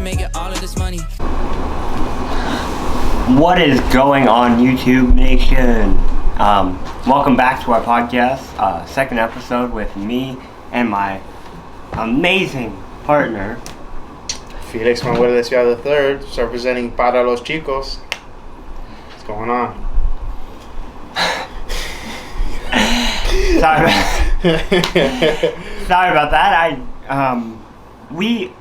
making all of this money. What is going on, YouTube Nation? Welcome back to our podcast, second episode with me and my amazing partner, Felix Manuel Desviado III, representing Para los Chicos. What's going on? Sorry about that. We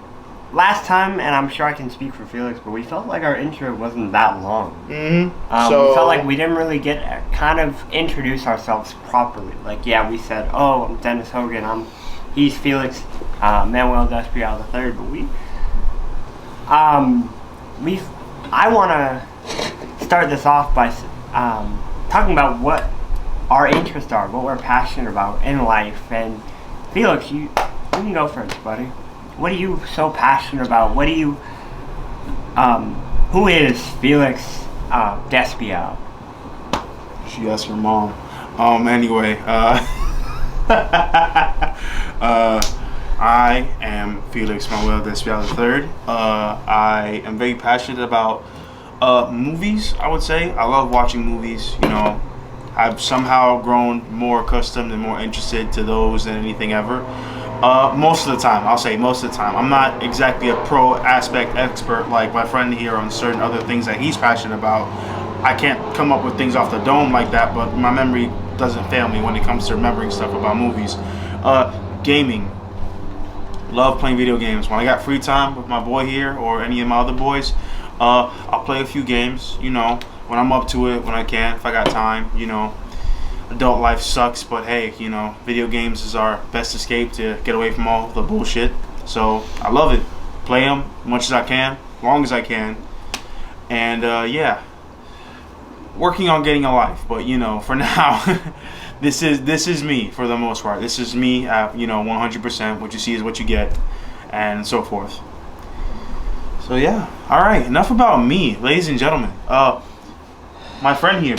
last time, and I'm sure I can speak for Felix, but we felt like our intro wasn't that long. Mm-hmm. We felt like we didn't really get kind of introduce ourselves properly. Like, yeah, we said, "Oh, I'm Dennis Hogan. He's Felix Manuel Desviado III," but I want to start this off by talking about what our interests are, what we're passionate about in life. And Felix, you can go first, buddy. What are you so passionate about? What do you, who is Felix Desviado? She asked her mom. Anyway, I am Felix Manuel Desviado III. I am very passionate about movies, I would say. I love watching movies, you know. I've somehow grown more accustomed and more interested to those than anything ever. Most of the time, I'll say most of the time. I'm not exactly a pro aspect expert like my friend here on certain other things that he's passionate about. I can't come up with things off the dome like that, but my memory doesn't fail me when it comes to remembering stuff about movies. Gaming. Love playing video games. When I got free time with my boy here or any of my other boys, I'll play a few games, you know, when I'm up to it, when I can, if I got time, you know. Adult life sucks, but hey, you know, video games is our best escape to get away from all the bullshit. So I love it. Play them as much as I can, as long as I can. And yeah, working on getting a life. But you know, for now, this is me for the most part. This is me, you know, 100%. What you see is what you get, and so forth. So yeah, all right. Enough about me, ladies and gentlemen. My friend here.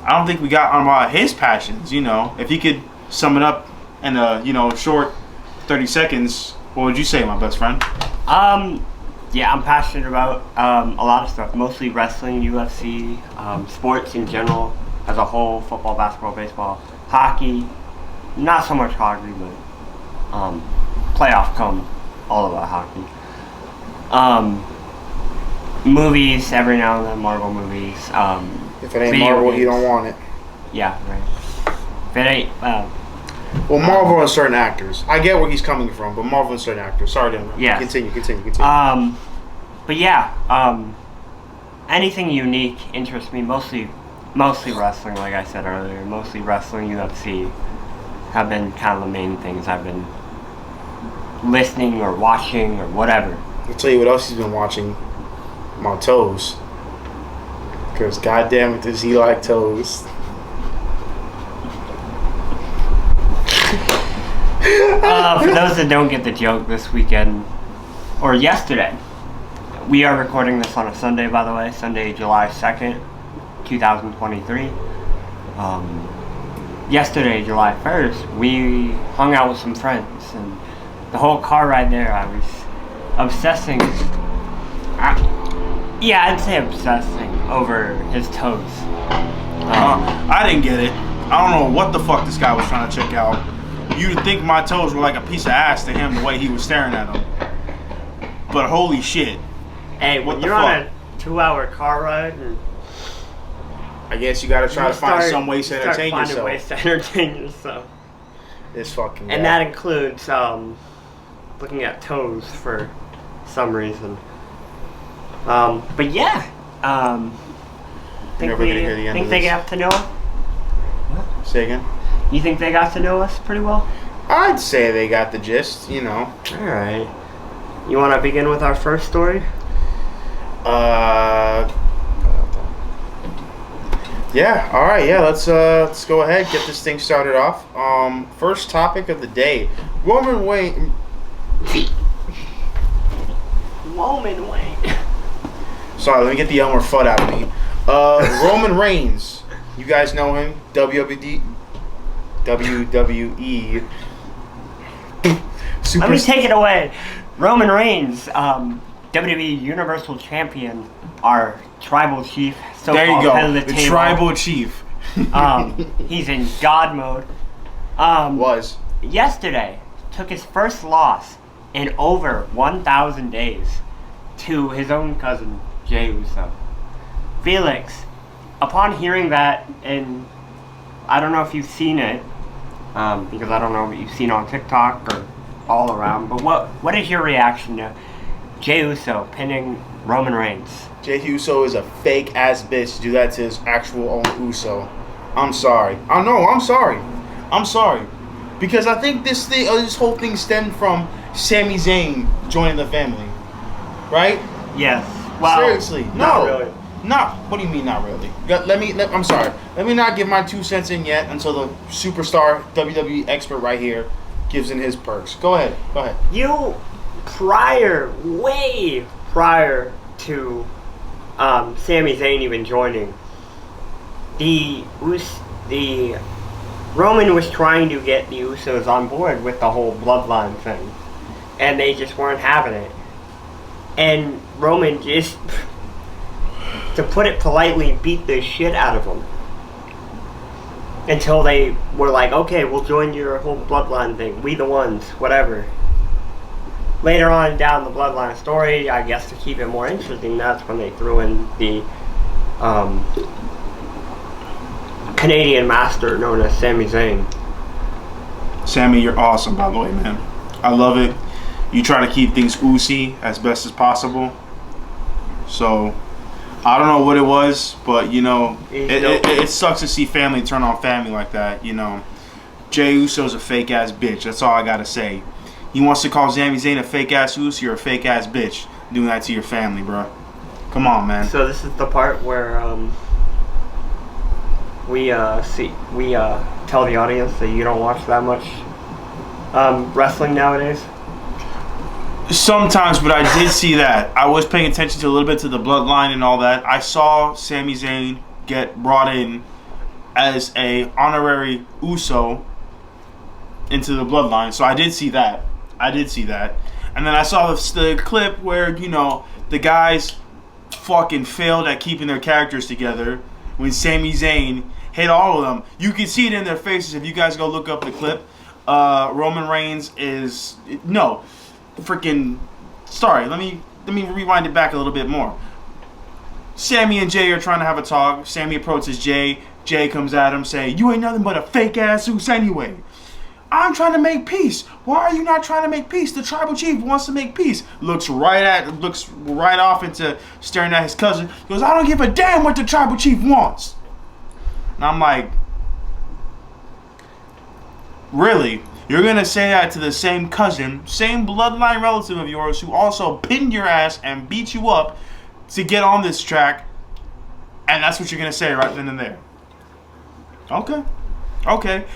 I don't think we got on about his passions, you know. If you could sum it up in a, you know, short 30 seconds, what would you say, my best friend? Yeah, I'm passionate about a lot of stuff, mostly wrestling, UFC, sports in general as a whole, football, basketball, baseball, hockey, not so much hockey, but playoff come all about hockey. Movies, every now and then, Marvel movies, if it ain't Marvel, games. you don't want it. Yeah, right. If it ain't, well, Marvel and certain actors. I get where he's coming from, but Marvel and certain actors. Sorry to interrupt. Yeah. Continue. But yeah, anything unique interests me. Mostly wrestling, like I said earlier. Mostly wrestling, UFC have been kind of the main things I've been listening or watching or whatever. I'll tell you what else he's been watching. My toes. Because goddamn it, does he like toes? For those that don't get the joke, this weekend, or yesterday, we are recording this on a Sunday, by the way, Sunday, July 2nd, 2023. Yesterday, July 1st, we hung out with some friends, and the whole car ride there, I was obsessing. Yeah, I'd say obsessing over his toes. I didn't get it. I don't know what the fuck this guy was trying to check out. You'd think my toes were like a piece of ass to him the way he was staring at them. But holy shit. Hey, what the you're fuck? on a 2-hour car ride, and I guess you gotta try to find some ways to entertain yourself. Find ways to entertain yourself. This fucking guy. And that includes looking at toes for some reason. But yeah, think they got to know us? What? Say again? You think they got to know us pretty well? I'd say they got the gist, you know. All right. You want to begin with our first story? Yeah. All right. Yeah. Let's go ahead, get this thing started off. First topic of the day: Roman Reigns. Sorry, let me get the Elmer Fudd out of me. Roman Reigns. You guys know him. WWE. Let me take it away. Roman Reigns, WWE Universal Champion, our tribal chief, There you so-called head of go. the The table. tribal chief. He's in God mode. Was. Yesterday, took his first loss in over 1,000 days to his own cousin, Jey Uso. Felix, upon hearing that, and I don't know if you've seen it, because I don't know what you've seen on TikTok or all around, but what is your reaction to Jey Uso pinning Roman Reigns? Jey Uso is a fake ass bitch to do that to his actual own Uso. I'm sorry. I know. I'm sorry. I'm sorry, because I think this whole thing stemmed from Sami Zayn joining the family, right? Yes. Well, Seriously, not no. really. Not. What do you mean, not really? I'm sorry. Let me not give my 2 cents in yet until the superstar WWE expert right here gives in his perks. Go ahead. You, way prior to Sami Zayn even joining, the Roman was trying to get the Usos on board with the whole bloodline thing, and they just weren't having it. And Roman just, to put it politely, beat the shit out of them until they were like, okay, we'll join your whole bloodline thing. We the ones, whatever. Later on down the bloodline story, I guess to keep it more interesting, that's when they threw in the Canadian master known as Sami Zayn. Sammy, you're awesome, by the way, man. I love it. You try to keep things oozy as best as possible. So, I don't know what it was, but, you know, it sucks to see family turn on family like that, you know. Jey Uso's a fake-ass bitch. That's all I gotta say. He wants to call Sami Zayn a fake-ass Uso. You're a fake-ass bitch doing that to your family, bro. Come on, man. So this is the part where we tell the audience that you don't watch that much wrestling nowadays. Sometimes, but I did see that. I was paying attention to a little bit to the bloodline and all that. I saw Sami Zayn get brought in as a honorary Uso into the bloodline, so I did see that. And then I saw the clip where, you know, the guys fucking failed at keeping their characters together when Sami Zayn hit all of them. You can see it in their faces if you guys go look up the clip. Roman Reigns is sorry, let me rewind it back a little bit more. Sammy and Jey are trying to have a talk. Sammy approaches Jey. Jey comes at him saying, "You ain't nothing but a fake ass Uso anyway. I'm trying to make peace. Why are you not trying to make peace? The tribal chief wants to make peace." Looks right off into staring at his cousin. He goes, "I don't give a damn what the tribal chief wants." And I'm like, really? You're going to say that to the same cousin, same bloodline relative of yours who also pinned your ass and beat you up to get on this track, and that's what you're going to say right then and there? Okay.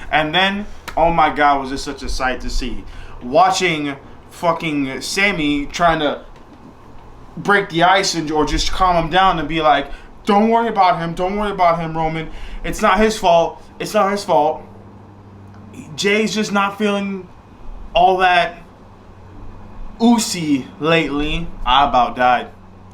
And then, oh my God, was this such a sight to see. Watching fucking Sammy trying to break the ice or just calm him down and be like, don't worry about him, Roman. It's not his fault. Jay's just not feeling all that oozy lately. I about died.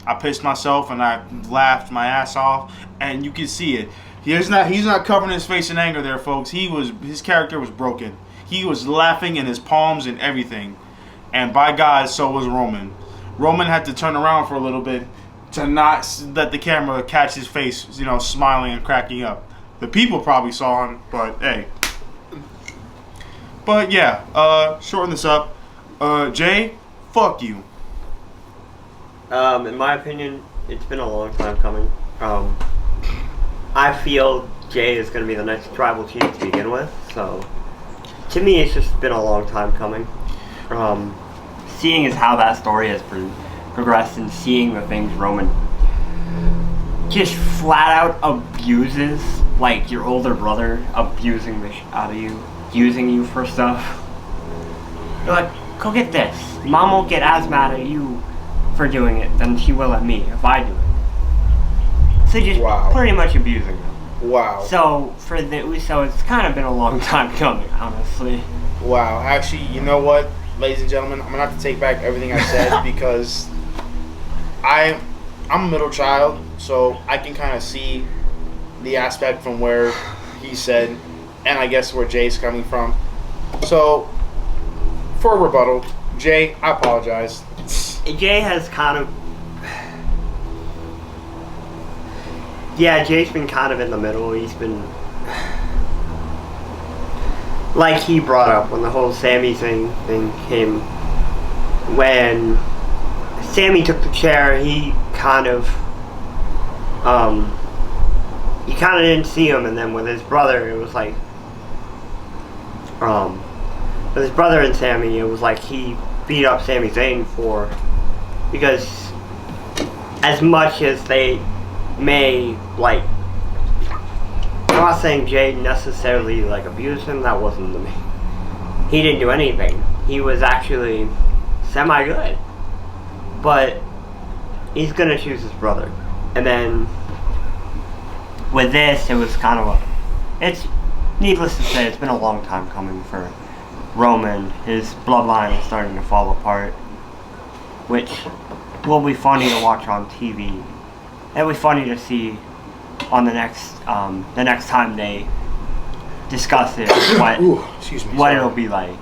I pissed myself and I laughed my ass off, and you can see it. He's not covering his face in anger there, folks. His character was broken. He was laughing in his palms and everything. And by God, so was Roman. Roman had to turn around for a little bit to not let the camera catch his face, you know, smiling and cracking up. The people probably saw him, but hey. But yeah, shorten this up. Jay, fuck you. In my opinion, it's been a long time coming. I feel Jay is going to be the next tribal chief to begin with, so to me it's just been a long time coming. Seeing as how that story has progressed and seeing the things Roman just flat out abuses, like your older brother abusing the shit out of you, using you for stuff. You're like, go get this. Mom won't get as mad at you for doing it than she will at me if I do it. So just pretty much abusing them. Wow. So for the Uso, it's kind of been a long time coming, honestly. Wow. Actually, you know what, ladies and gentlemen, I'm gonna have to take back everything I said because I'm a middle child, so I can kind of see the aspect from where he said, and I guess where Jay's coming from. So, for a rebuttal, Jay, I apologize. Jay has kind of... Yeah, Jay's been kind of in the middle. He's been... Like he brought up when the whole Sammy thing came... When Sammy took the chair, he kind of... You kind of didn't see him, and then with his brother, it was like... With his brother and Sammy, it was like he beat up Sami Zayn for... Because as much as they may, like... I'm not saying Jay necessarily, like, abused him. That wasn't the main... He didn't do anything. He was actually semi-good. But he's gonna choose his brother. And then... With this, it was kind of a... It's... Needless to say, it's been a long time coming for Roman. His bloodline is starting to fall apart. Which will be funny to watch on TV. It'll be funny to see on the next time they discuss it, what Ooh, excuse me, what sorry. it'll be like.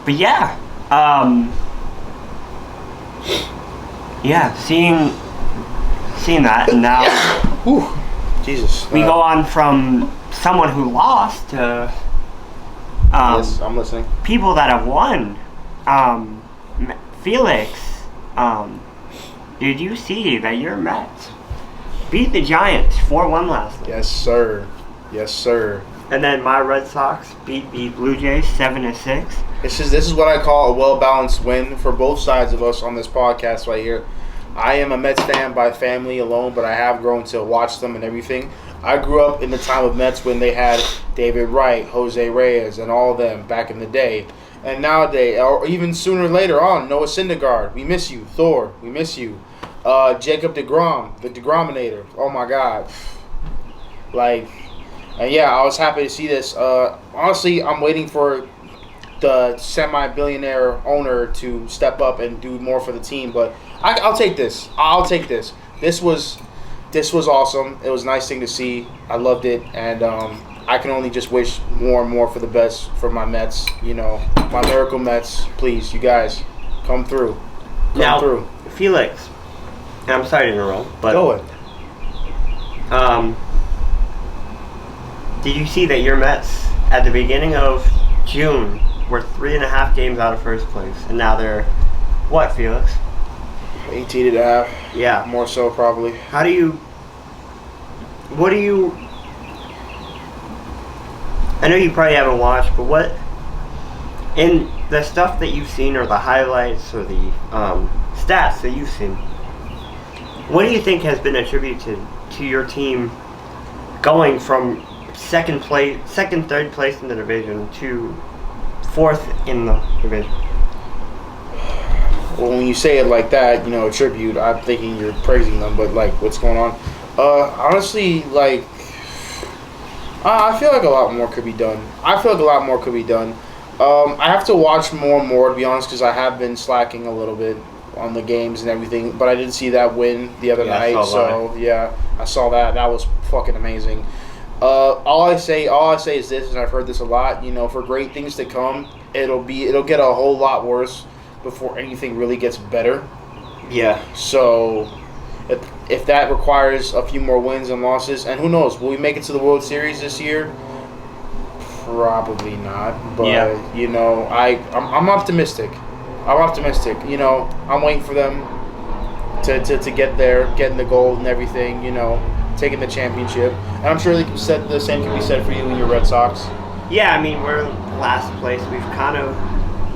But yeah, yeah, seeing that, and now Ooh, Jesus. we go on from someone who lost to yes, I'm listening. people that have won. Felix, did you see that your Mets beat the Giants 4-1 last night? Yes, sir. Yes, sir. And then my Red Sox beat the Blue Jays 7-6. This is what I call a well-balanced win for both sides of us on this podcast right here. I am a Mets fan by family alone, but I have grown to watch them and everything. I grew up in the time of Mets when they had David Wright, Jose Reyes, and all of them back in the day. And nowadays, or even sooner later on, Noah Syndergaard, we miss you. Thor, we miss you. Jacob DeGrom, the DeGrominator. Oh my God. Like, and yeah, I was happy to see this. Honestly, I'm waiting for the semi-billionaire owner to step up and do more for the team. But I'll take this. I'll take this. This was awesome. It was a nice thing to see. I loved it, and I can only just wish more and more for the best for my Mets. You know, my miracle Mets. Please, you guys, come through. Come through. Felix, and I'm sorry to interrupt, but Go ahead. Did you see that your Mets at the beginning of June were 3.5 games out of first place, and now they're what, Felix? 18.5. Yeah. More so, probably. What do you? I know you probably haven't watched, but what in the stuff that you've seen, or the highlights, or the stats that you've seen, what do you think has been attributed to your team going from third place in the division to fourth in the division? Well, when you say it like that, you know, a tribute, I'm thinking you're praising them, but, like, what's going on? Honestly, like, I feel like a lot more could be done. I have to watch more and more, to be honest, because I have been slacking a little bit on the games and everything, but I did see that win the other night, so, yeah, I saw that. That was fucking amazing. All I say is this, and I've heard this a lot, you know, for great things to come, it'll get a whole lot worse before anything really gets better. Yeah. So, if that requires a few more wins and losses, and who knows, will we make it to the World Series this year? Probably not. But yeah. You know, I'm optimistic. You know, I'm waiting for them to get there, getting the gold and everything. You know, taking the championship, and I'm sure the same can be said for you and your Red Sox. Yeah, I mean, we're last place.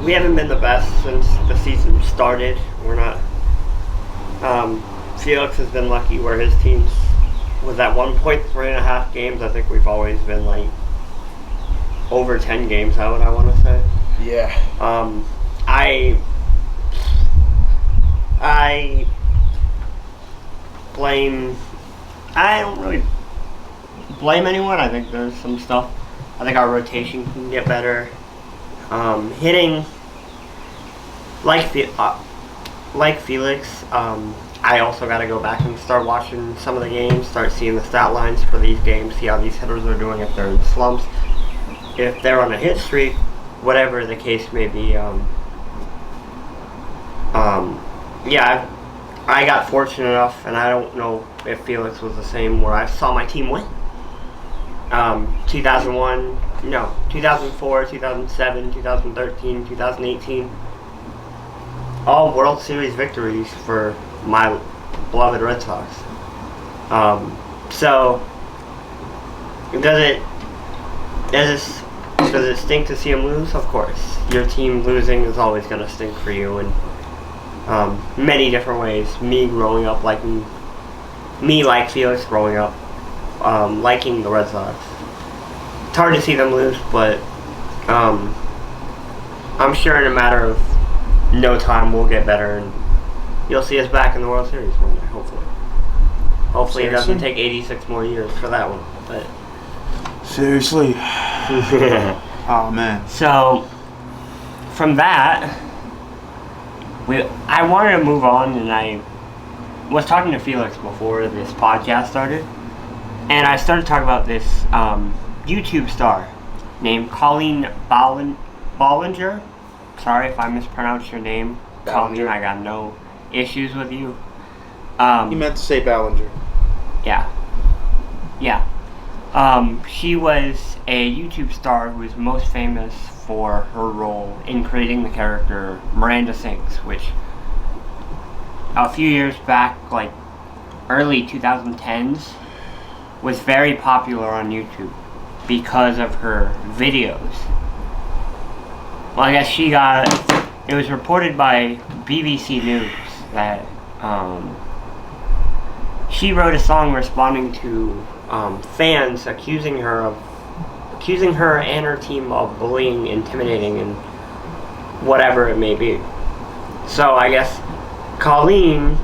We haven't been the best since the season started. We're not. Felix has been lucky where his team's was at 1.3.5 games. I think we've always been like over 10 games out, I want to say. Yeah. I don't really blame anyone. I think there's some stuff. I think our rotation can get better. Hitting, like Felix, I also got to go back and start watching some of the games, start seeing the stat lines for these games, see how these hitters are doing, if they're in slumps, if they're on a hit streak, whatever the case may be. Yeah, I got fortunate enough, and I don't know if Felix was the same, where I saw my team win. 2004, 2007, 2013, 2018. All World Series victories for my beloved Red Sox. So, does it stink to see them lose? Of course. Your team losing is always going to stink for you in many different ways. Me growing up liking, like Felix growing up, liking the Red Sox. It's hard to see them lose, but I'm sure in a matter of no time we'll get better, and you'll see us back in the World Series one day, hopefully. Hopefully it doesn't take 86 more years for that one. But seriously. Oh man. So from that, I wanted to move on, and I was talking to Felix before this podcast started, and I started talking about this YouTube star named Colleen Bollinger. Sorry if I mispronounced your name, Colleen. I got no issues with you. You meant to say Ballinger. Yeah. She was a YouTube star who is most famous for her role in creating the character Miranda Sings, which a few years back, like early 2010s, was very popular on YouTube because of her videos. Well, I guess it was reported by BBC News that she wrote a song responding to fans accusing her and her team of bullying, intimidating, and whatever it may be. So I guess Colleen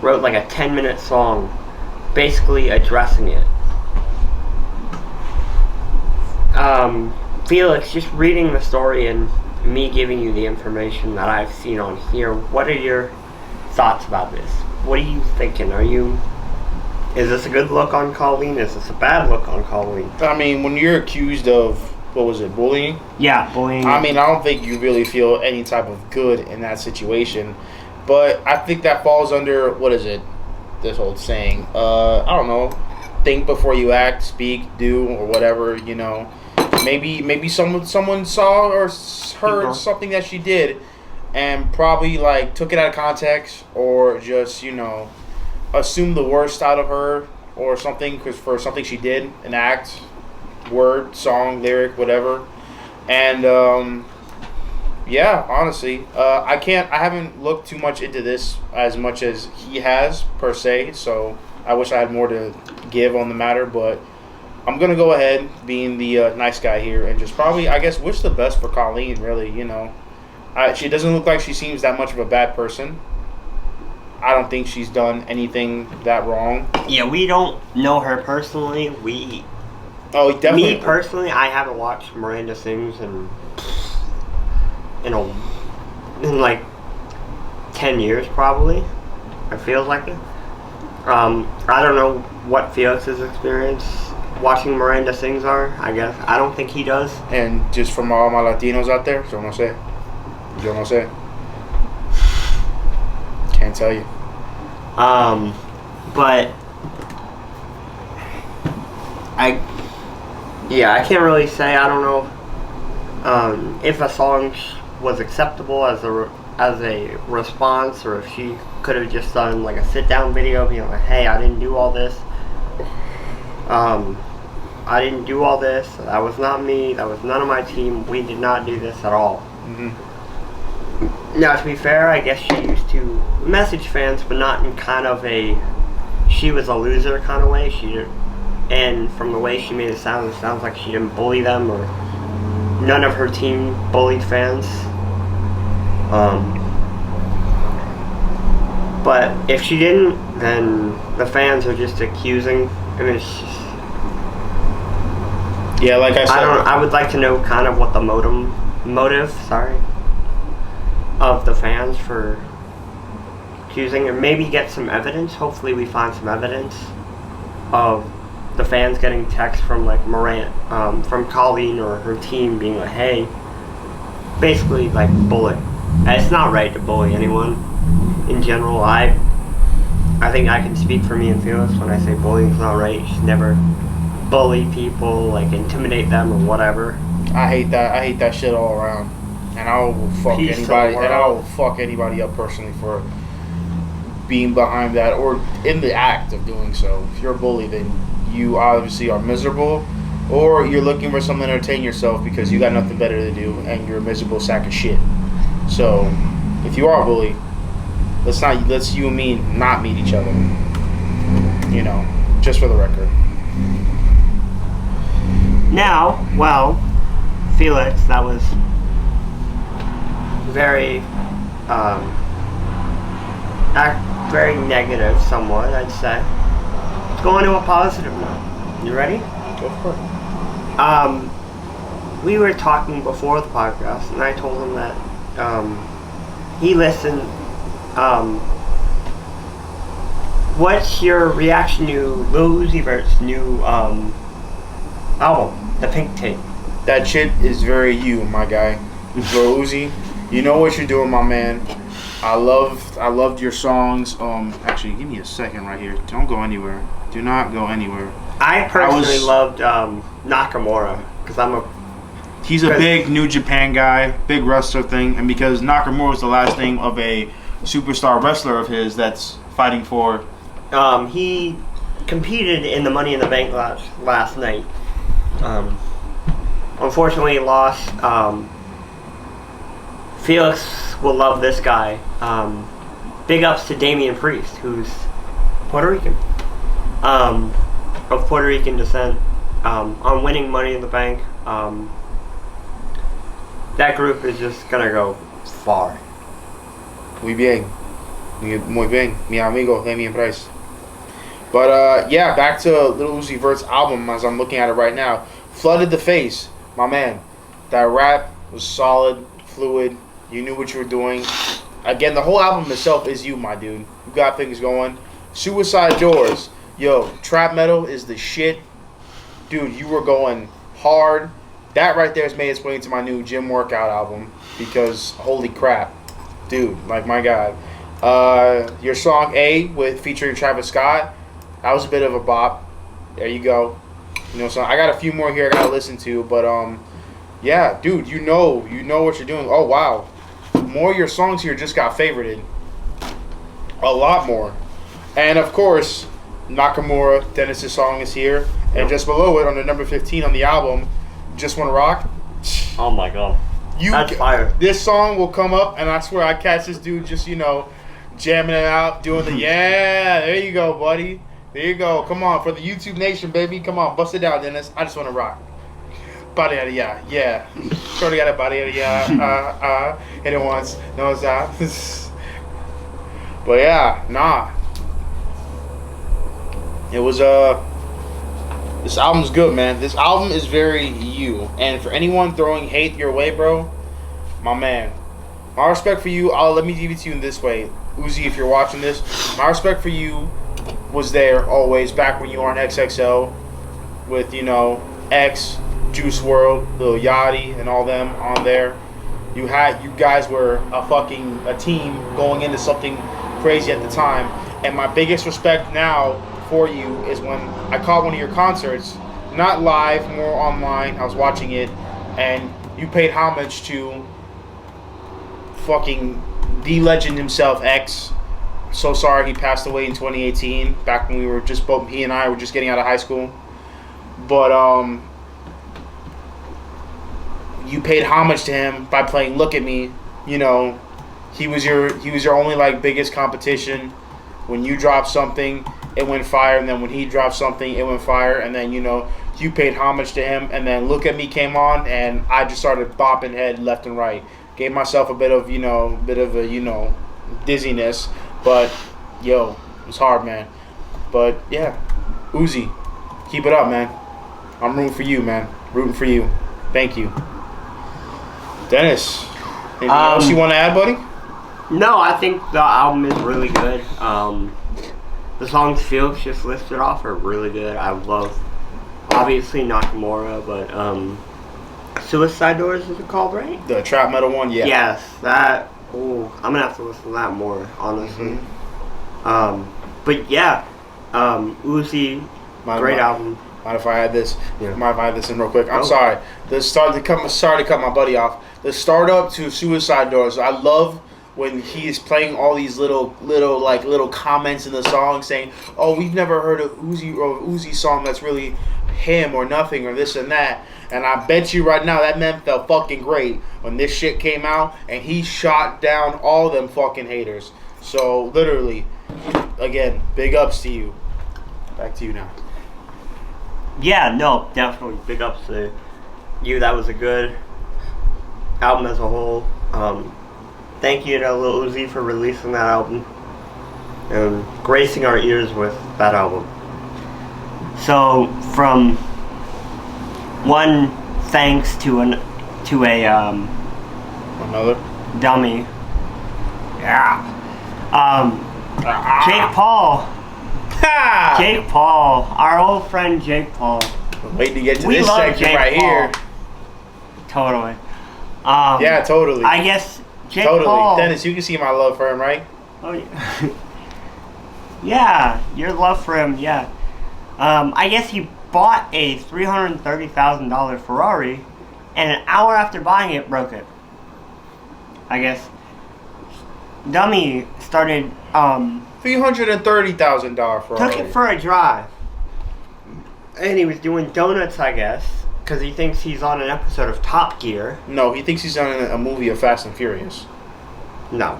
wrote like a 10-minute song basically addressing it. Felix, just reading the story and me giving you the information that I've seen on here, what are your thoughts about this? What are you thinking? Is this a good look on Colleen? Is this a bad look on Colleen? I mean, when you're accused of, what was it, bullying? Yeah, bullying. I mean, I don't think you really feel any type of good in that situation. But I think that falls under, what is it, this old saying? I don't know. Think before you act, speak, do, or whatever, you know. Maybe someone saw or heard something that she did and probably, like, took it out of context or just, you know, assumed the worst out of her or something for something she did, an act, word, song, lyric, whatever. And yeah, honestly, I haven't looked too much into this as much as he has per se, so I wish I had more to give on the matter, but I'm gonna go ahead being the nice guy here and just probably, I guess, wish the best for Colleen, really. You know, she doesn't look like she seems that much of a bad person. I don't think she's done anything that wrong. Yeah, we don't know her personally. Definitely. Me personally, I haven't watched Miranda Sings in like 10 years probably. It feels like it. I don't know what Felix's experience watching Miranda Sings are. I guess I don't think he does. And just from all my Latinos out there, yo no sé. Can't tell you. But I can't really say. I don't know if a song was acceptable as a response, or if she could have just done like a sit-down video being like, hey, I didn't do all this. I didn't do all this. That was not me. That was none of my team. We did not do this at all. Mm-hmm. Now, to be fair, I guess she used to message fans, but not in kind of a she was a loser kind of way. And from the way she made it sounds like she didn't bully them, or none of her team bullied fans. But if she didn't, then the fans are just accusing. I mean, it's just, yeah, like I said, I would like to know kind of what the motive motive, of the fans for accusing, or maybe get some evidence. Hopefully we find some evidence of the fans getting texts from like Morant, from Colleen or her team being like, hey, basically like bully. And it's not right to bully anyone in general. I think I can speak for me and Felix when I say bullying's not right. You should never bully people, like intimidate them or whatever. I hate that shit all around. And I will fuck Peace to the anybody, and I world. will fuck anybody up personally for being behind that or in the act of doing so. If you're a bully, then you obviously are miserable, or you're looking for something to entertain yourself because you got nothing better to do and you're a miserable sack of shit. So, if you are a bully, let's you and me not meet each other. You know, just for the record. Now, well, Felix, that was very, very negative, somewhat, I'd say. Let's go into a positive note. You ready? Go for it. We were talking before the podcast, and I told him that he listened. What's your reaction to Lil Uzi Vert's new album, The Pink Tape? That shit is very you, my guy. Lil Uzi, you know what you're doing, my man. I loved your songs. Actually, give me a second right here. Don't go anywhere. Do not go anywhere. I personally loved Nakamura because he's a big New Japan guy, big wrestler thing, and because Nakamura is the last name of a superstar wrestler of his that's fighting for. He competed in the Money in the Bank last night. Unfortunately, he lost. Felix will love this guy. Big ups to Damian Priest, who's Puerto Rican, of Puerto Rican descent, on winning Money in the Bank. That group is just gonna go far. Muy bien. Muy bien. Mi amigo Damian Priest. But yeah, back to Lil Uzi Vert's album as I'm looking at it right now. Flooded the Face, my man. That rap was solid, fluid. You knew what you were doing. Again, the whole album itself is you, my dude. You got things going. Suicide Doors. Yo, trap metal is the shit. Dude, you were going hard. That right there has made its way into my new gym workout album because holy crap. Dude, like my God. Your song A with featuring Travis Scott, that was a bit of a bop. There you go. You know, so I got a few more here I gotta listen to, but yeah, dude, you know what you're doing. Oh wow. More of your songs here just got favorited. A lot more. And of course, Nakamura, Dennis's song is here. And just below it, on the number 15 on the album, Just Wanna Rock. Oh my God. That's fire. This song will come up, and I swear I catch this dude just, jamming it out, doing the, yeah, there you go, buddy. There you go. Come on, for the YouTube Nation, baby. Come on, bust it down, Dennis. I just want to rock. Body out of yeah. Shorty got a body out of yeah. Hit it once. No, it's out. But yeah, nah. It was, this album's good, man. This album is very you. And for anyone throwing hate your way, bro, my man, my respect for you, let me give it to you in this way. Uzi, if you're watching this, my respect for you was there always back when you were on XXL with, X, Juice WRLD, Lil Yachty, and all them on there. You guys were a team going into something crazy at the time. And my biggest respect now for you is when I caught one of your concerts, not live, more online. I was watching it, and you paid homage to fucking the legend himself, X. So sorry he passed away in 2018, back when he and I were just getting out of high school. But you paid homage to him by playing "Look at Me." He was your only biggest competition. When you dropped something, it went fire, and then when he dropped something, it went fire, and then you paid homage to him, and then "Look at Me" came on, and I just started bopping head left and right. Gave myself a bit of dizziness, but it was hard, man. But yeah, Uzi, keep it up, man. I'm rooting for you, man. Rooting for you. Thank you. Dennis, anything else you want to add, buddy? No, I think the album is really good. The songs Felix just listed off are really good. I love, obviously, Nakamura, but Suicide Doors is it called, right? The trap metal one, yeah. Yes, that. Oh, I'm gonna have to listen to that more, honestly. But yeah, Uzi, great album. Mind if I add this? Yeah. Mind if I add this in real quick? I'm Oh. sorry. Sorry to cut my buddy off. The start up to Suicide Doors. I love when he's playing all these little comments in the song saying, "Oh, we've never heard of Uzi's song that's really him or nothing or this and that." And I bet you right now that man felt fucking great when this shit came out and he shot down all them fucking haters. So literally, again, big ups to you. Back to you now. Yeah, no, definitely big ups to you. That was a good album as a whole. Thank you to Lil Uzi for releasing that album and gracing our ears with that album. So from one thanks to a Another. dummy, yeah, Jake Paul. Ha! Jake Paul, our old friend Jake Paul. Waiting to get to We this love section Jake right Paul. here. Totally. Yeah, totally. I guess Jake Totally. Paul. Dennis, you can see my love for him, right? Oh yeah. Yeah, your love for him. Yeah. I guess he bought a $330,000 Ferrari, and an hour after buying it, broke it. I guess. Dummy started. $330,000 Ferrari. Took it for a drive, and he was doing donuts, I guess, because he thinks he's on an episode of Top Gear. No, he thinks he's on a movie of Fast and Furious. No,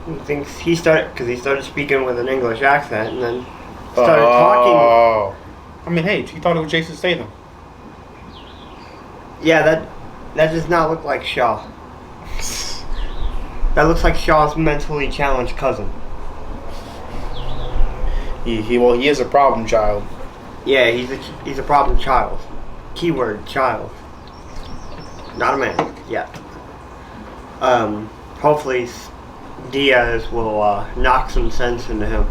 he thinks he started speaking with an English accent, and then started talking. Oh. I mean, hey, he thought it was Jason Statham. Yeah, that does not look like Shaw. That looks like Shaw's mentally challenged cousin. He is a problem child. Yeah, he's a problem child. Keyword child. Not a man yet. Hopefully Diaz will knock some sense into him.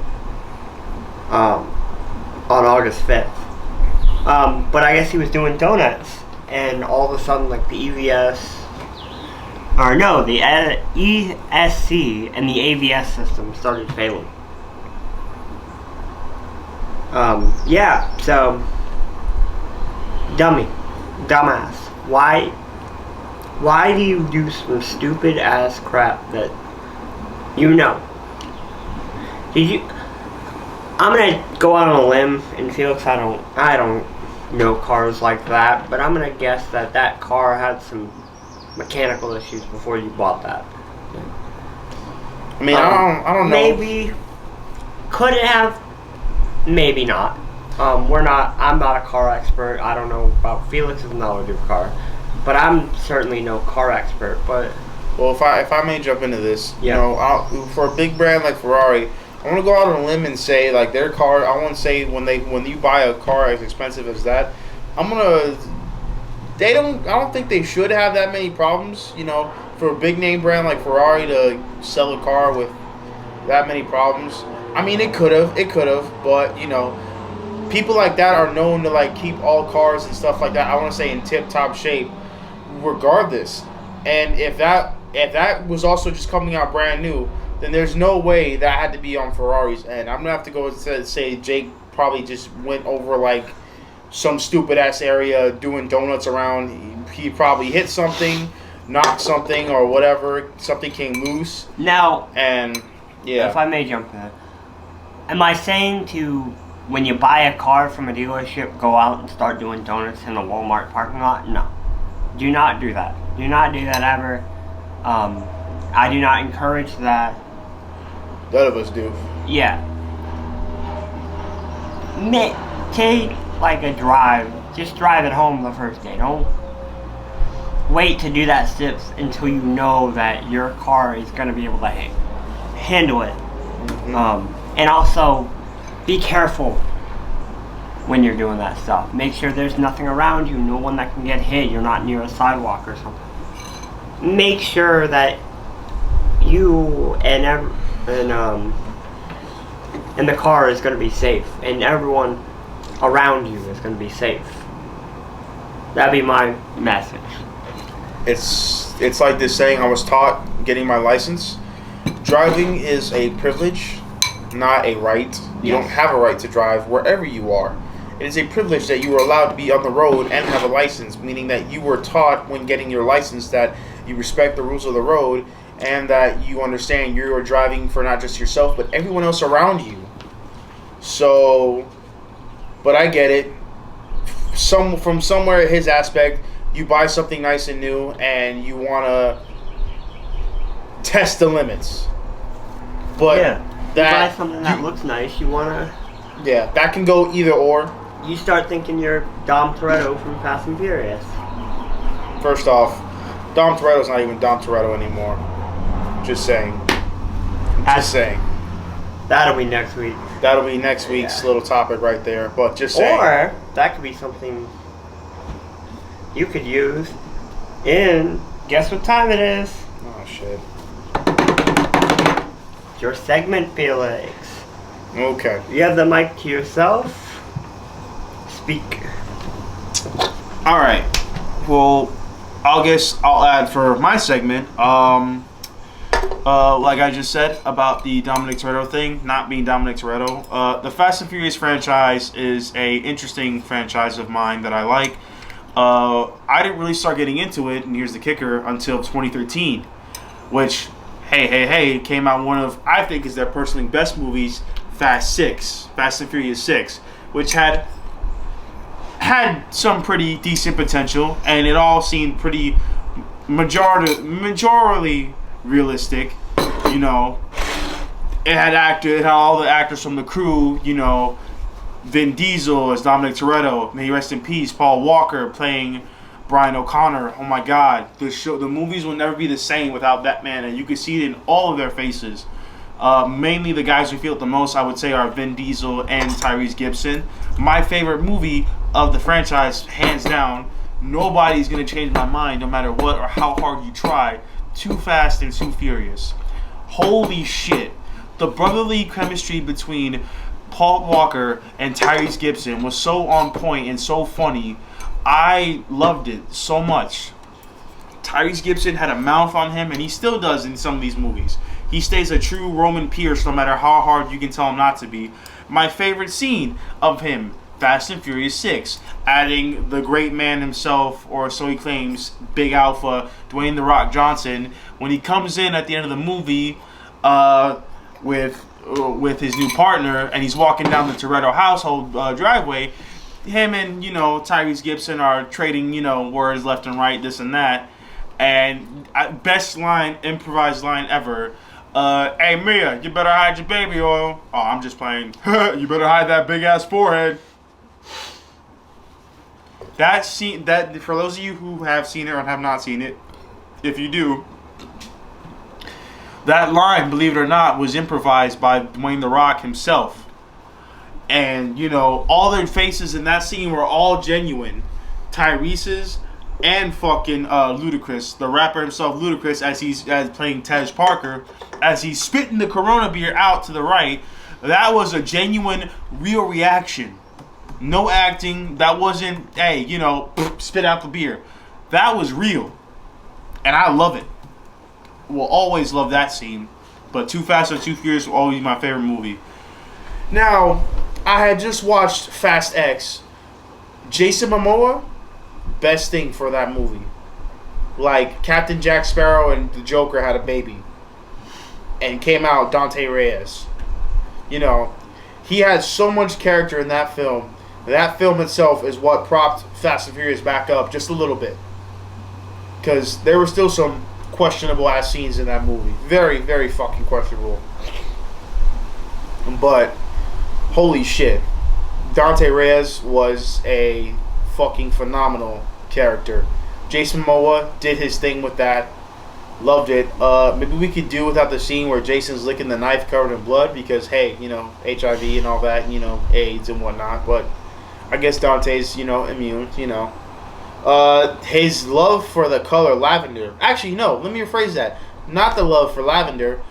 On August 5th. But I guess he was doing donuts, and all of a sudden, like the ESC and the AVS system started failing. Yeah, so dumbass. Why do you do some stupid ass crap that you know? I'm gonna go out on a limb, and Felix, I don't know cars like that, but I'm gonna guess that car had some mechanical issues before you bought that. I mean, I don't know. Maybe could it have? Maybe not. I'm not a car expert. I don't know about Felix's knowledge of car, but I'm certainly no car expert. But well, if I may jump into this, Yeah. you know, for a big brand like Ferrari, I want to go out on a limb and say, like, their car. I want to say when you buy a car as expensive as that, I don't think they should have that many problems. You know, for a big name brand like Ferrari to sell a car with that many problems. I mean, it could have, but you know, people like that are known to like keep all cars and stuff like that. I want to say in tip-top shape, regardless. And if that was also just coming out brand new, then there's no way that had to be on Ferrari's end. I'm gonna have to go and say Jake probably just went over like some stupid ass area doing donuts around. He probably hit something, knocked something, or whatever. Something came loose. now, And yeah, if I may jump in, am I saying to when you buy a car from a dealership, go out and start doing donuts in a Walmart parking lot? No, do not do that. Do not do that ever. I do not encourage that. none of us do. Yeah. Take like a drive. Just drive it home the first day. Don't wait to do that steps until you know that your car is going to be able to handle it. And also, be careful when you're doing that stuff. Make sure there's nothing around you, no one that can get hit. You're not near a sidewalk or something. make sure that you and the car is going to be safe, and everyone around you is going to be safe. That'd be my message. It's like this saying I was taught getting my license. Driving is a privilege, not a right. You don't have a right to drive wherever you are. It is a privilege that you are allowed to be on the road and have a license, meaning that you were taught when getting your license that you respect the rules of the road and that you understand you are driving for not just yourself but everyone else around you. So, but I get it. From somewhere his aspect, you buy something nice and new and you want to test the limits. But yeah, you buy something that looks nice, you want to... Yeah, that can go either or. You start thinking you're Dom Toretto from Fast and Furious. First off, Dom Toretto's not even Dom Toretto anymore. Just saying. Just saying. That'll be next week. That'll be next week's little topic right there. But just saying. Or that could be something you could use in... Guess what time it is? Oh, shit. Your segment, Felix. Okay. You have the mic to yourself. Speak. All right. Well, I'll add for my segment. Like I just said about the Dominic Toretto thing, not being Dominic Toretto. The Fast and Furious franchise is a interesting franchise of mine that I like. I didn't really start getting into it, and here's the kicker, until 2013, which, hey, came out one of, I think, is their personally best movies, Fast and Furious 6, which had some pretty decent potential, and it all seemed pretty majorly realistic. You know, it had all the actors from the crew. You know, Vin Diesel as Dominic Toretto, may he rest in peace. Paul Walker playing Brian O'Connor. Oh my God, the movies will never be the same without that man, and you can see it in all of their faces. Mainly the guys who feel it the most, I would say, are Vin Diesel and Tyrese Gibson. My favorite movie of the franchise, hands down, nobody's going to change my mind no matter what or how hard you try. Too Fast and Too Furious. Holy shit. The brotherly chemistry between Paul Walker and Tyrese Gibson was so on point and so funny. I loved it so much. Tyrese Gibson had a mouth on him, and he still does in some of these movies. He stays a true Roman Pierce no matter how hard you can tell him not to be. My favorite scene of him, Fast and Furious 6, adding the great man himself, or so he claims, Big Alpha, Dwayne "The Rock" Johnson, when he comes in at the end of the movie with his new partner, and he's walking down the Toretto household driveway. Him and, Tyrese Gibson are trading, words left and right, this and that. And best improvised line ever. Hey Mia, you better hide your baby oil. Oh, I'm just playing. You better hide that big ass forehead. That scene, that for those of you who have seen it or have not seen it, if you do, that line, believe it or not, was improvised by Dwayne "The Rock" himself. And all their faces in that scene were all genuine. Tyrese's and fucking Ludacris, the rapper himself, Ludacris, as playing Tej Parker, as he's spitting the Corona beer out to the right. That was a genuine, real reaction. No acting. That wasn't, hey, spit out the beer. That was real. And I love it. Will always love that scene. But Too Fast and Too Furious will always be my favorite movie. Now, I had just watched Fast X. Jason Momoa, best thing for that movie. Like, Captain Jack Sparrow and the Joker had a baby. And came out Dante Reyes. He had so much character in that film. That film itself is what propped Fast and Furious back up just a little bit. Because there were still some questionable ass scenes in that movie. Very, very fucking questionable. But, holy shit. Dante Reyes was a fucking phenomenal character. Jason Momoa did his thing with that. Loved it. Maybe we could do without the scene where Jason's licking the knife covered in blood because, hey, HIV and all that, AIDS and whatnot. But I guess Dante's, immune, His love for the color lavender. Actually, no. Let me rephrase that. Not the love for lavender.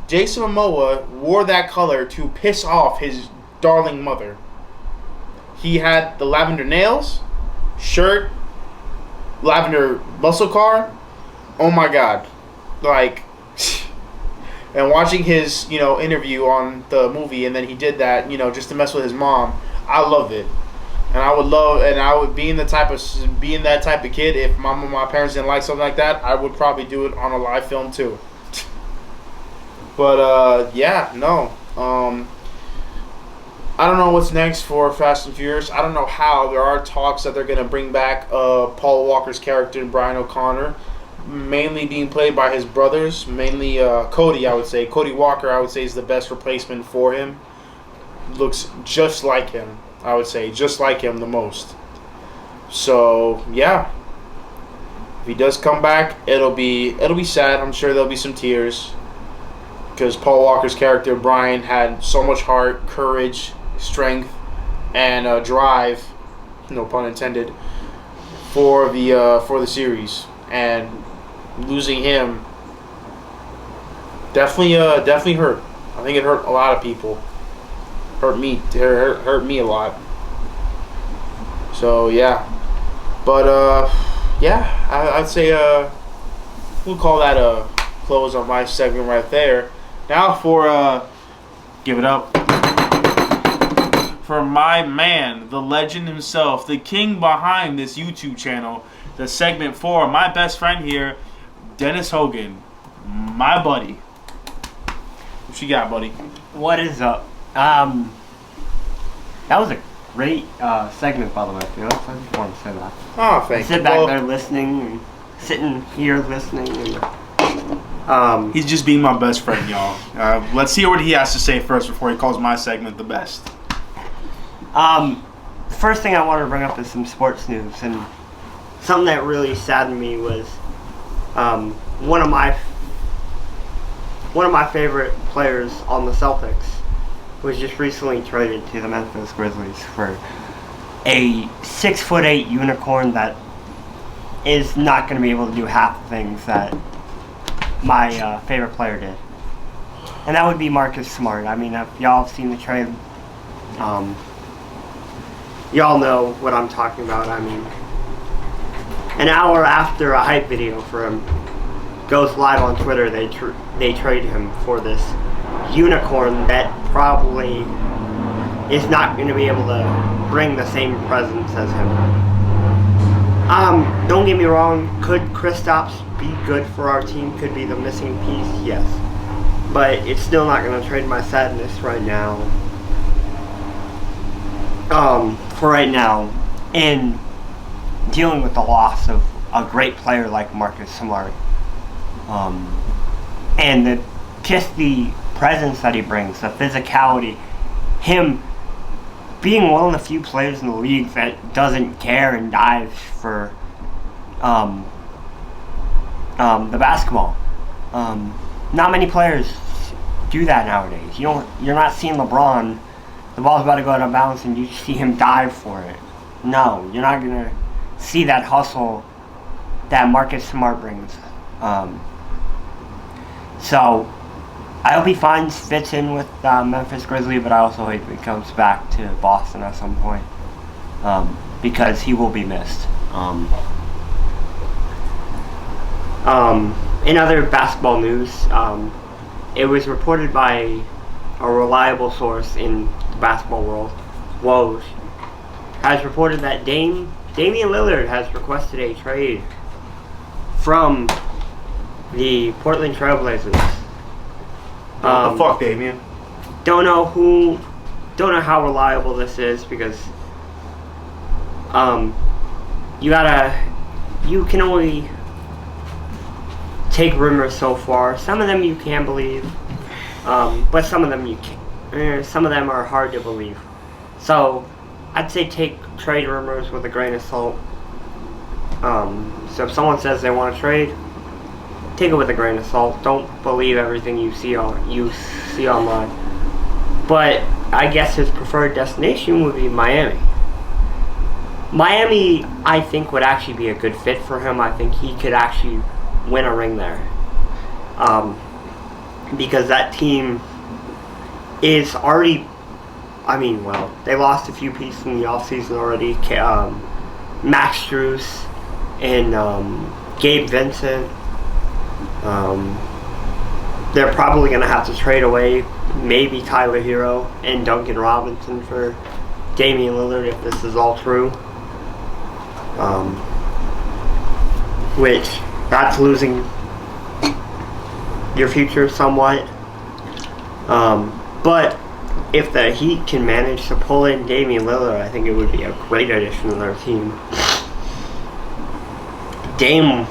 Jason Momoa wore that color to piss off his darling mother. He had the lavender nails, shirt, lavender muscle car. Oh my god. Like, and watching his, interview on the movie, and then he did that, just to mess with his mom. I loved it. And I would being that type of kid, if my parents didn't like something like that, I would probably do it on a live film too. But yeah, no. I don't know what's next for Fast and Furious. I don't know how. There are talks that they're going to bring back Paul Walker's character, Brian O'Connor, mainly being played by his brothers. Mainly Cody, I would say. Cody Walker, I would say, is the best replacement for him. Looks just like him, I would say. Just like him the most. So, yeah. If he does come back, it'll be sad. I'm sure there'll be some tears. Because Paul Walker's character, Brian, had so much heart, courage, strength, and drive, no pun intended, for the series. And losing him definitely hurt. I think it hurt a lot of people. Hurt me a lot. So yeah, but yeah, I'd say we'll call that a close on my segment right there. Now for give it up for my man, the legend himself, the king behind this YouTube channel. The segment for my best friend here, Dennis Hogan, my buddy. What you got, buddy? What is up? That was a great segment, by the way. I just wanted to say that. Oh, thank you. Sit back there listening, and sitting here listening. And, he's just being my best friend, y'all. Let's hear what he has to say first before he calls my segment the best. The first thing I wanted to bring up is some sports news, and something that really saddened me was one of my favorite players on the Celtics was just recently traded to the Memphis Grizzlies for a 6'8" unicorn that is not going to be able to do half the things that my favorite player did. And that would be Marcus Smart. I mean, if y'all have seen the trade, y'all know what I'm talking about. I mean, an hour after a hype video for him goes live on Twitter, they trade him for this unicorn that probably is not going to be able to bring the same presence as him. Don't get me wrong, could Kristaps be good for our team? Could be the missing piece? Yes. But it's still not going to trade my sadness right now. For right now, in dealing with the loss of a great player like Marcus Smart, and just the presence that he brings, the physicality, him being one of the few players in the league that doesn't care and dives for the basketball. Not many players do that nowadays. You're not seeing LeBron, the ball's about to go out of bounds and you see him dive for it. No, you're not going to see that hustle that Marcus Smart brings. So I hope he fits in with Memphis Grizzlies, but I also hope he comes back to Boston at some point, because he will be missed. In other basketball news, it was reported by a reliable source in the basketball world, Woj, has reported that Damian Lillard has requested a trade from the Portland Trailblazers. What the fuck, Damian? Don't know how reliable this is, because you can only take rumors so far. Some of them you can believe, but some of them you can't. Some of them are hard to believe. So I'd say take trade rumors with a grain of salt. So if someone says they want to trade, take it with a grain of salt. Don't believe everything you see online. But I guess his preferred destination would be Miami. Miami, I think, would actually be a good fit for him. I think he could actually win a ring there. Because that team is already, I mean, well, they lost a few pieces in the offseason already. Max Strus and Gabe Vincent. They're probably going to have to trade away maybe Tyler Hero and Duncan Robinson for Damian Lillard if this is all true. Which, that's losing your future somewhat. But if the Heat can manage to pull in Damian Lillard, I think it would be a great addition to their team. Dame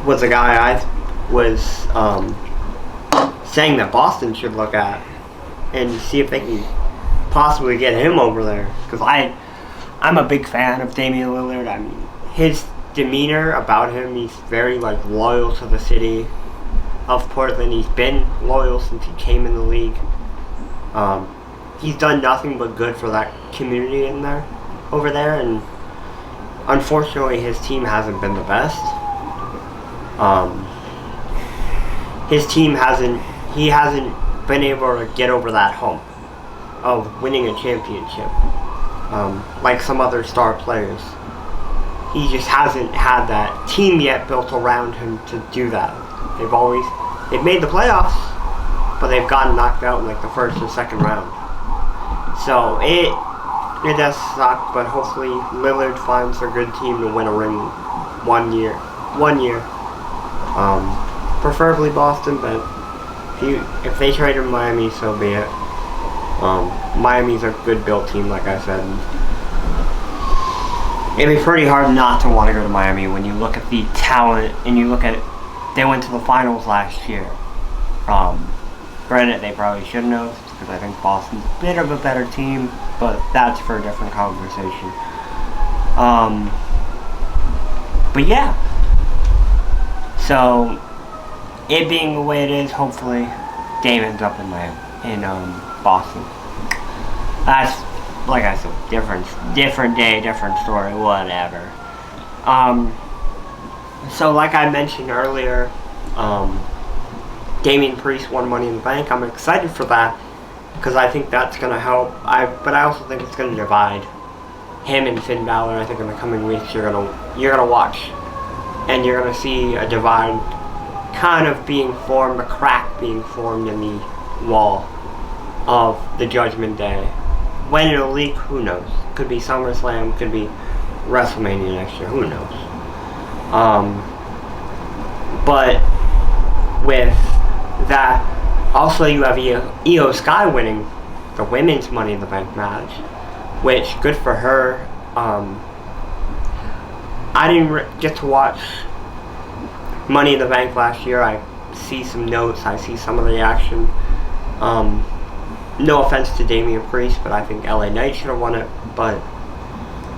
was a guy I was saying that Boston should look at and see if they can possibly get him over there. Because I'm a big fan of Damian Lillard. I mean, his demeanor about him, he's very loyal to the city of Portland. He's been loyal since he came in the league. He's done nothing but good for that community over there, and unfortunately his team hasn't been the best. His team hasn't been able to get over that hump of winning a championship like some other star players. He just hasn't had that team yet built around him to do that. They've made the playoffs, but they've gotten knocked out in the first or second round. So it does suck, but hopefully Lillard finds a good team to win a ring one year. Preferably Boston, but if they trade him Miami, so be it. Miami's a good built team, like I said. It'd be pretty hard not to want to go to Miami when you look at the talent and you look at it. They went to the finals last year. Granted, they probably shouldn't have, because I think Boston's a bit of a better team, but that's for a different conversation. But yeah. So, it being the way it is, hopefully, Dame ends up in Boston. That's, like I said, different day, different story, whatever. So like I mentioned earlier, Damian Priest won Money in the Bank. I'm excited for that because I think that's going to help. But I also think it's going to divide him and Finn Balor. I think in the coming weeks you're gonna watch, and you're gonna see a divide kind of being formed, a crack being formed in the wall of the Judgment Day. When it'll leak, who knows? Could be SummerSlam, could be WrestleMania next year, who knows? But with that, also you have Io Sky winning the women's Money in the Bank match, which, good for her. I didn't get to watch Money in the Bank last year. I see some notes, I see some of the action. No offense to Damian Priest, but I think LA Knight should have won it, but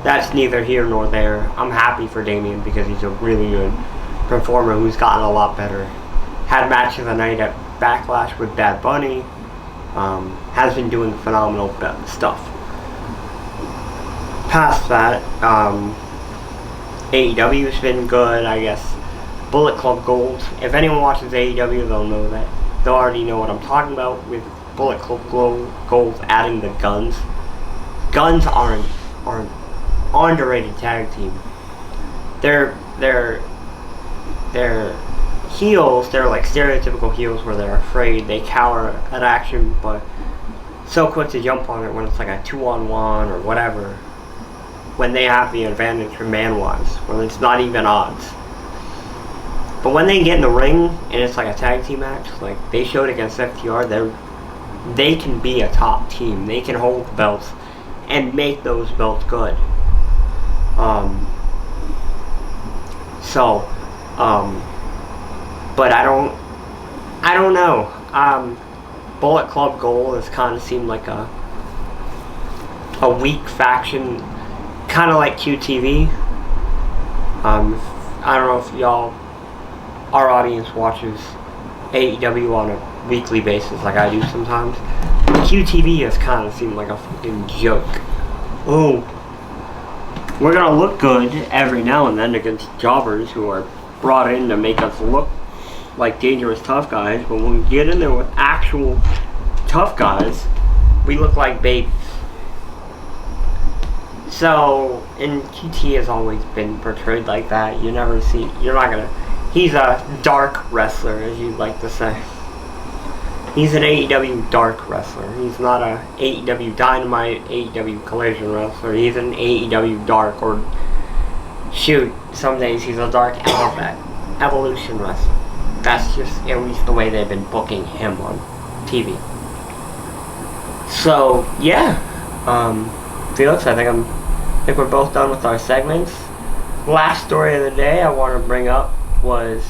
that's neither here nor there. I'm happy for Damian because he's a really good performer who's gotten a lot better. Had match of the night at Backlash with Bad Bunny. Has been doing phenomenal stuff. Past that, AEW's been good, I guess. Bullet Club Gold. If anyone watches AEW, they'll know that. They'll already know what I'm talking about with Bullet Club Gold adding the Guns. Guns are an underrated tag team. They're heels. They're like stereotypical heels where they're afraid, they cower at action, but so quick to jump on it when it's like a 2-on-1 or whatever. When they have the advantage from man-wise, when it's not even odds. But when they get in the ring and it's like a tag team match, like they showed against FTR, they can be a top team. They can hold the belts and make those belts good. But I don't know. Bullet Club Gold has kind of seemed like a weak faction, kind of like QTV. I don't know if our audience watches AEW on a weekly basis like I do sometimes. QTV has kind of seemed like a fucking joke. Oh, we're gonna look good every now and then against jobbers who are brought in to make us look like dangerous tough guys, but when we get in there with actual tough guys, we look like babies. So, and QT has always been portrayed like that. You never see, you're not gonna, he's a dark wrestler, as you'd like to say. He's an AEW dark wrestler. He's not a AEW Dynamite, AEW Collision wrestler. He's an AEW dark, or shoot, some days he's a dark evolution wrestler. That's just at least the way they've been booking him on TV. So yeah, Felix, I think we're both done with our segments. Last story of the day I want to bring up was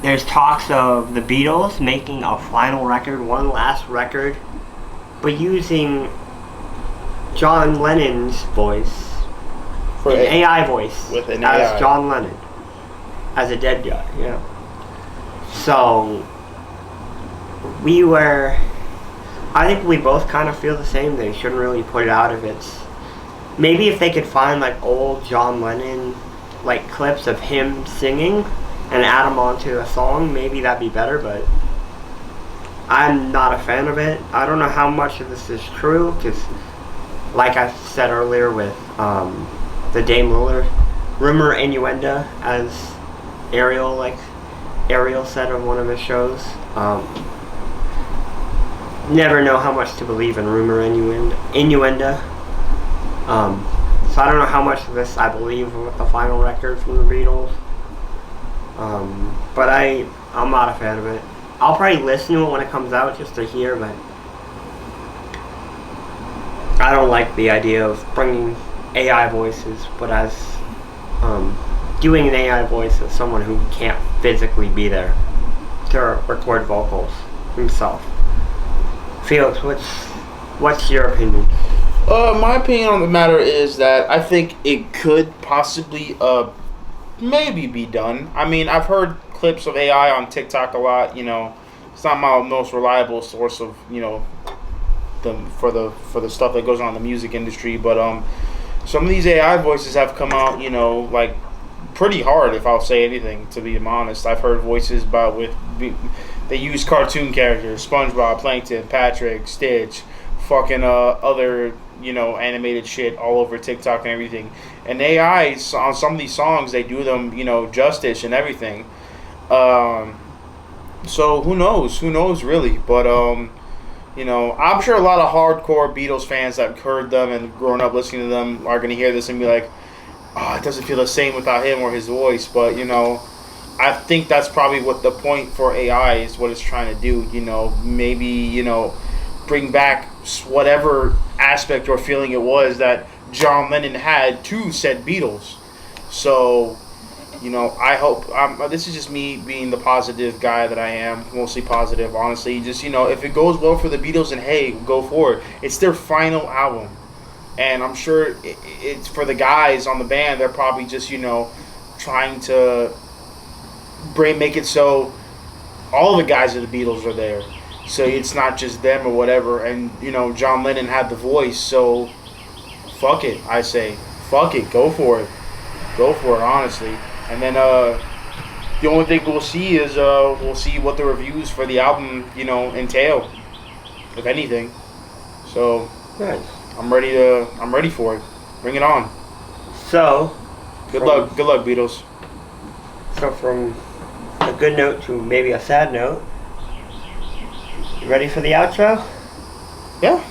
there's talks of the Beatles making a final record, one last record, but using John Lennon's voice, For an AI voice, with an as AI. John Lennon, as a dead guy, yeah. So I think we both kind of feel the same. They shouldn't really put it out if it's, maybe if they could find like old John Lennon like clips of him singing and add them onto a song, maybe that'd be better, but I'm not a fan of it. I don't know how much of this is true, because like I said earlier with the Dame Lillard rumor innuendo, as Ariel said on one of his shows, never know how much to believe in rumor innuendo. So I don't know how much of this I believe with the final record from the Beatles. But I'm not a fan of it. I'll probably listen to it when it comes out just to hear, but I don't like the idea of bringing AI voices, but as doing an AI voice as someone who can't physically be there to record vocals himself. Felix, what's your opinion? My opinion on the matter is that I think it could possibly maybe be done. I mean, I've heard clips of AI on TikTok a lot. You know, it's not my most reliable source of, you know, for the stuff that goes on in the music industry. But some of these AI voices have come out, you know, like pretty hard, if I'll say anything, to be honest. I've heard voices they use cartoon characters: SpongeBob, Plankton, Patrick, Stitch, fucking other, you know, animated shit all over TikTok and everything. And AI on some of these songs, they do them, you know, justice and everything. So who knows really? But you know, I'm sure a lot of hardcore Beatles fans that heard them and grown up listening to them are gonna hear this and be like, "Oh, it doesn't feel the same without him or his voice." But you know, I think that's probably what the point for AI is, what it's trying to do. You know, maybe, you know, bring back whatever aspect or feeling it was that John Lennon had to said Beatles. So, you know, I hope, this is just me being the positive guy that I am, mostly positive, honestly. Just, you know, if it goes well for the Beatles, and hey, go for it. It's their final album. And I'm sure it's for the guys on the band, they're probably just, you know, trying to make it so all the guys of the Beatles are there. So it's not just them or whatever. And, you know, John Lennon had the voice, so fuck it, I say. Fuck it, go for it. Go for it, honestly. And then the only thing we'll see is we'll see what the reviews for the album, you know, entail, if anything. So Nice. I'm ready for it. Bring it on. So, Good luck, Beatles. So from a good note to maybe a sad note, you ready for the outro? Yeah.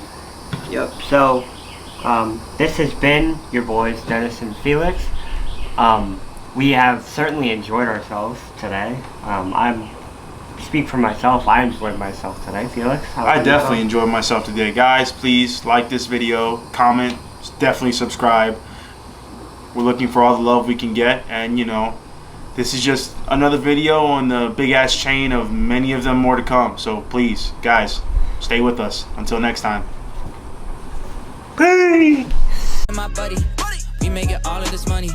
Yep. So, this has been your boys, Dennis and Felix. We have certainly enjoyed ourselves today. I speak for myself. I enjoyed myself today. Felix, how I did you definitely feel? enjoyed myself today. Guys, please like this video, comment, definitely subscribe. We're looking for all the love we can get, and you know, this is just another video on the big ass chain of many of them more to come. So please, guys, stay with us. Until next time. Peace. My buddy, we making all of this money.